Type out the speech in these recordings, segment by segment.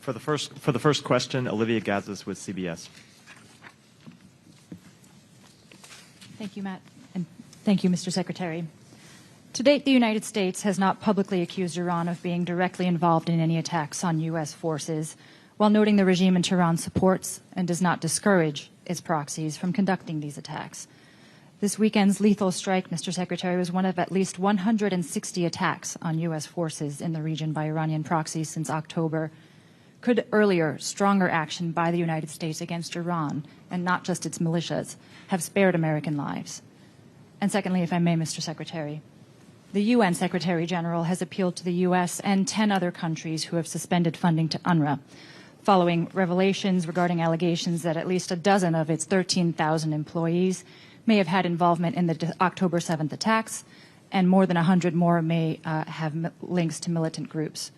For the first question, Olivia Gazis with CBS. Thank you, Matt, and thank you, Mr. Secretary. To date, the United States has not publicly accused Iran of being directly involved in any attacks on U.S. forces, while noting the regime in Tehran supports and does not discourage its proxies from conducting these attacks. This weekend's lethal strike, Mr. Secretary, was one of at least 160 attacks on U.S. forces in the region by Iranian proxies since October. Could earlier, stronger action by the United States against Iran, and not just its militias, have spared American lives? And secondly, if I may, Mr. Secretary, the UN Secretary General has appealed to the U.S. and 10 other countries who have suspended funding to UNRWA, following revelations regarding allegations that at least a dozen of its 13,000 employees may have had involvement in the October 7th attacks, and more than 100 more may have links to militant groups.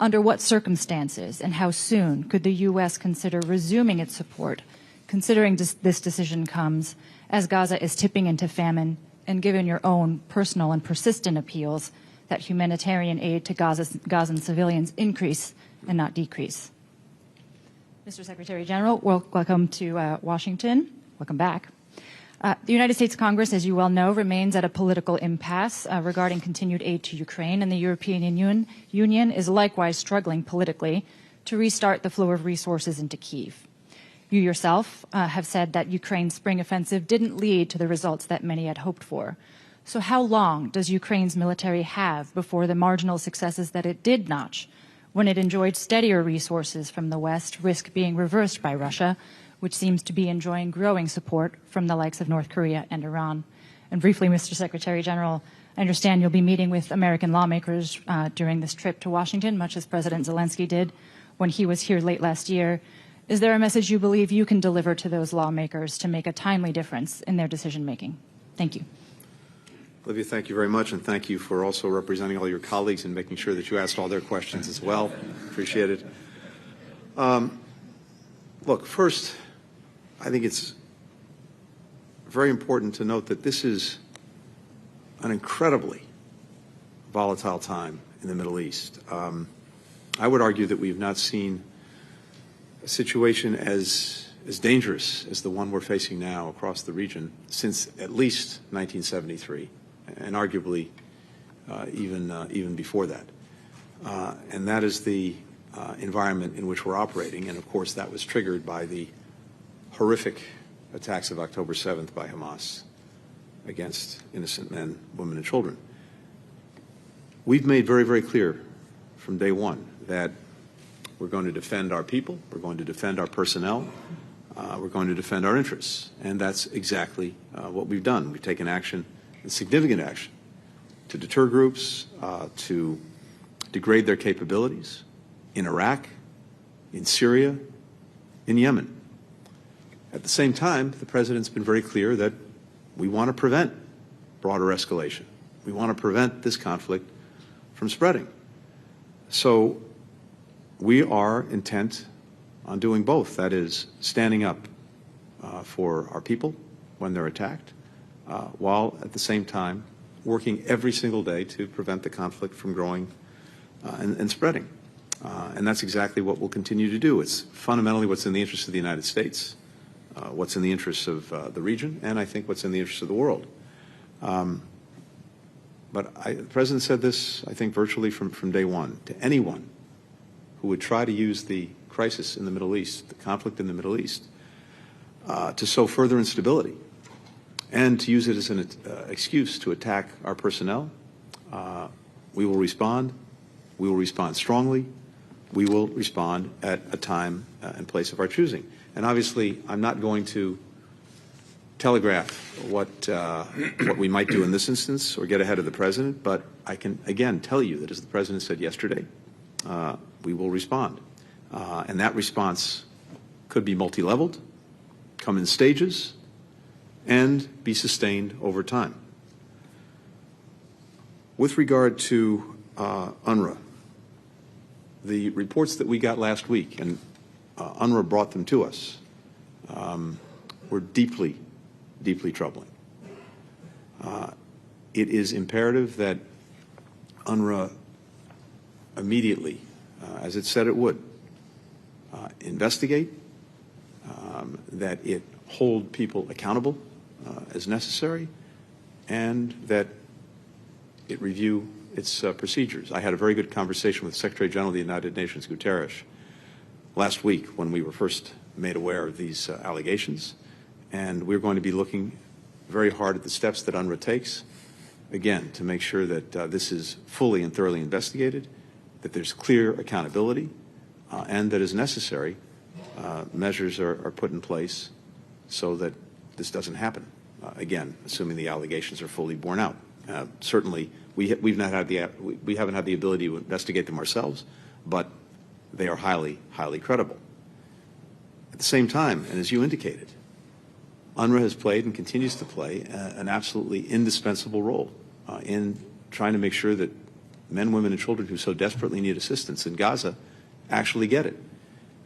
Under what circumstances and how soon could the U.S. consider resuming its support, considering this decision comes as Gaza is tipping into famine, and given your own personal and persistent appeals that humanitarian aid to Gazan civilians increase and not decrease? Mr. Secretary General, welcome to Washington. Welcome back. The United States Congress, as you well know, remains at a political impasse regarding continued aid to Ukraine, and the European Union is likewise struggling politically to restart the flow of resources into Kyiv. You yourself have said that Ukraine's spring offensive didn't lead to the results that many had hoped for. So how long does Ukraine's military have before the marginal successes that it did notch, when it enjoyed steadier resources from the West, risk being reversed by Russia, which seems to be enjoying growing support from the likes of North Korea and Iran? And briefly, Mr. Secretary General, I understand you'll be meeting with American lawmakers during this trip to Washington, much as President Zelensky did when he was here late last year. Is there a message you believe you can deliver to those lawmakers to make a timely difference in their decision-making? Thank you. Olivia, thank you very much, and thank you for also representing all your colleagues and making sure that you asked all their questions as well. Appreciate it. Look, first, I think it's very important to note that this is an incredibly volatile time in the Middle East. I would argue that we have not seen a situation as dangerous as the one we're facing now across the region since at least 1973, and arguably even before that. And that is the environment in which we're operating. And of course, that was triggered by the horrific attacks of October 7th by Hamas against innocent men, women, and children. We've made very, very clear from day one that we're going to defend our people, we're going to defend our personnel, we're going to defend our interests. And that's exactly what we've done. We've taken action, significant action, to deter groups, to degrade their capabilities in Iraq, in Syria, in Yemen. At the same time, the President's been very clear that we want to prevent broader escalation. We want to prevent this conflict from spreading. So we are intent on doing both. That is, standing up for our people when they're attacked, while at the same time working every single day to prevent the conflict from growing and spreading. And that's exactly what we'll continue to do. It's fundamentally what's in the interest of the United States, what's in the interests of the region, and I think what's in the interest of the world. But the President said this, I think, virtually from day one, to anyone who would try to use the crisis in the Middle East, the conflict in the Middle East, to sow further instability and to use it as an excuse to attack our personnel. We will respond. We will respond strongly. We will respond at a time and place of our choosing. And obviously, I'm not going to telegraph what we might do in this instance or get ahead of the President, but I can, again, tell you that, as the President said yesterday, we will respond. And that response could be multi-leveled, come in stages, and be sustained over time. With regard to UNRWA, the reports that we got last week, and UNRWA brought them to us, were deeply, deeply troubling. It is imperative that UNRWA immediately, as it said it would, investigate, that it hold people accountable as necessary, and that it review its procedures. I had a very good conversation with Secretary General of the United Nations, Guterres, last week when we were first made aware of these allegations, and we're going to be looking very hard at the steps that UNRWA takes, again, to make sure that this is fully and thoroughly investigated, that there's clear accountability, and that as necessary, measures are put in place so that this doesn't happen, again, assuming the allegations are fully borne out. Certainly, we haven't had the ability to investigate them ourselves, but they are highly, highly credible. At the same time, and as you indicated, UNRWA has played and continues to play an absolutely indispensable role in trying to make sure that men, women, and children who so desperately need assistance in Gaza actually get it.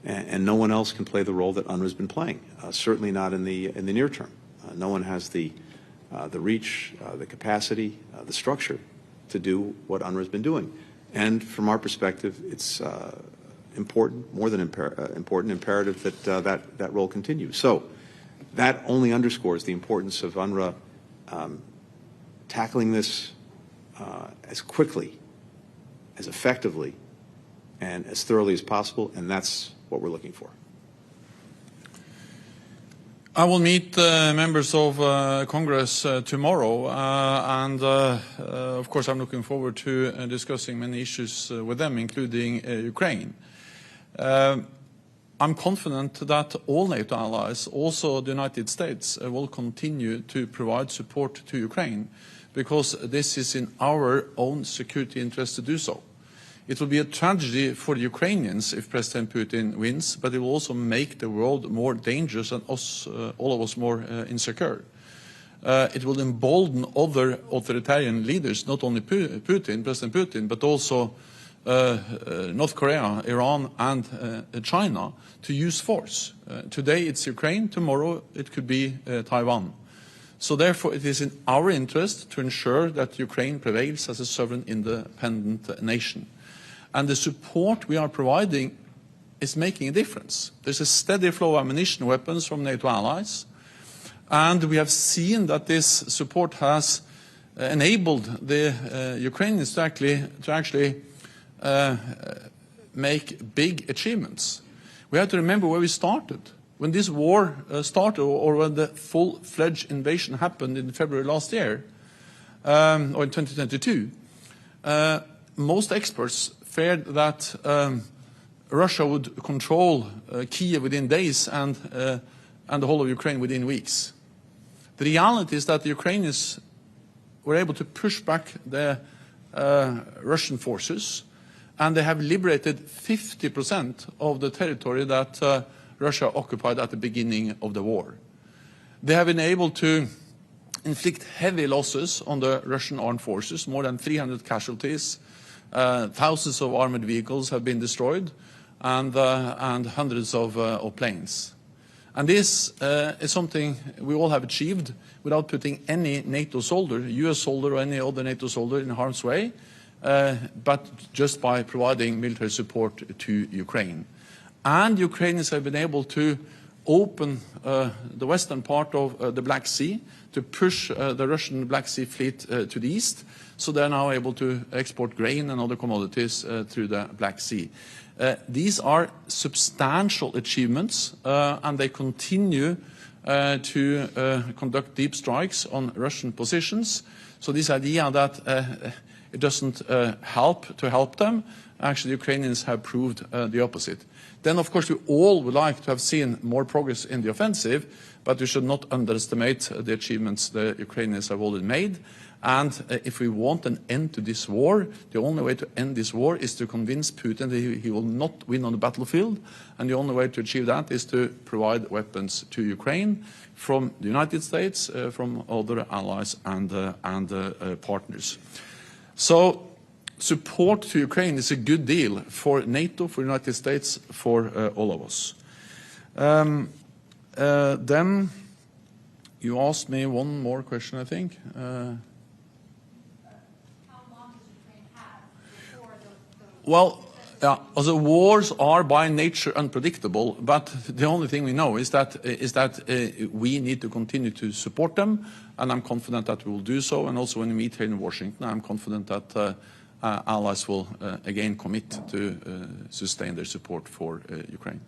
And no one else can play the role that UNRWA has been playing, certainly not in the near term. No one has the reach, the capacity, the structure to do what UNRWA has been doing. And from our perspective, it's important, more than important, imperative that that role continues. So that only underscores the importance of UNRWA tackling this as quickly, as effectively, and as thoroughly as possible, and that's what we're looking for. I will meet members of Congress tomorrow, and of course I'm looking forward to discussing many issues with them, including Ukraine. I'm confident that all NATO allies, also the United States, will continue to provide support to Ukraine, because this is in our own security interest to do so. It will be a tragedy for the Ukrainians if President Putin wins, but it will also make the world more dangerous and all of us more insecure. It will embolden other authoritarian leaders, not only President Putin, but also North Korea, Iran, and China, to use force. Today it's Ukraine, tomorrow it could be Taiwan. So therefore it is in our interest to ensure that Ukraine prevails as a sovereign independent nation. And the support we are providing is making a difference. There's a steady flow of ammunition, weapons from NATO allies, and we have seen that this support has enabled the Ukrainians to actually make big achievements. We have to remember where we started. When this war started, or when the full-fledged invasion happened in February last year, or in 2022, most experts feared that Russia would control Kiev within days and the whole of Ukraine within weeks. The reality is that the Ukrainians were able to push back the Russian forces, and they have liberated 50% of the territory that Russia occupied at the beginning of the war. They have been able to inflict heavy losses on the Russian armed forces, more than 300 casualties. Thousands of armored vehicles have been destroyed, and hundreds of planes. And this is something we all have achieved without putting any NATO soldier, US soldier or any other NATO soldier, in harm's way, but just by providing military support to Ukraine. And Ukrainians have been able to open the western part of the Black Sea to push the Russian Black Sea fleet to the east, so they're now able to export grain and other commodities through the Black Sea. These are substantial achievements, and they continue to conduct deep strikes on Russian positions. So this idea that it doesn't help them, actually Ukrainians have proved the opposite. Then, of course, we all would like to have seen more progress in the offensive, but we should not underestimate the achievements the Ukrainians have already made. And if we want an end to this war, the only way to end this war is to convince Putin that he will not win on the battlefield. And the only way to achieve that is to provide weapons to Ukraine from the United States, from other allies and partners. So support to Ukraine is a good deal for NATO, for the United States, for all of us. Then you asked me one more question, I think. Well, Yeah, also wars are by nature unpredictable, but the only thing we know is that we need to continue to support them, and I'm confident that we will do so. And also when we meet here in Washington, I'm confident that allies will again commit to sustain their support for Ukraine.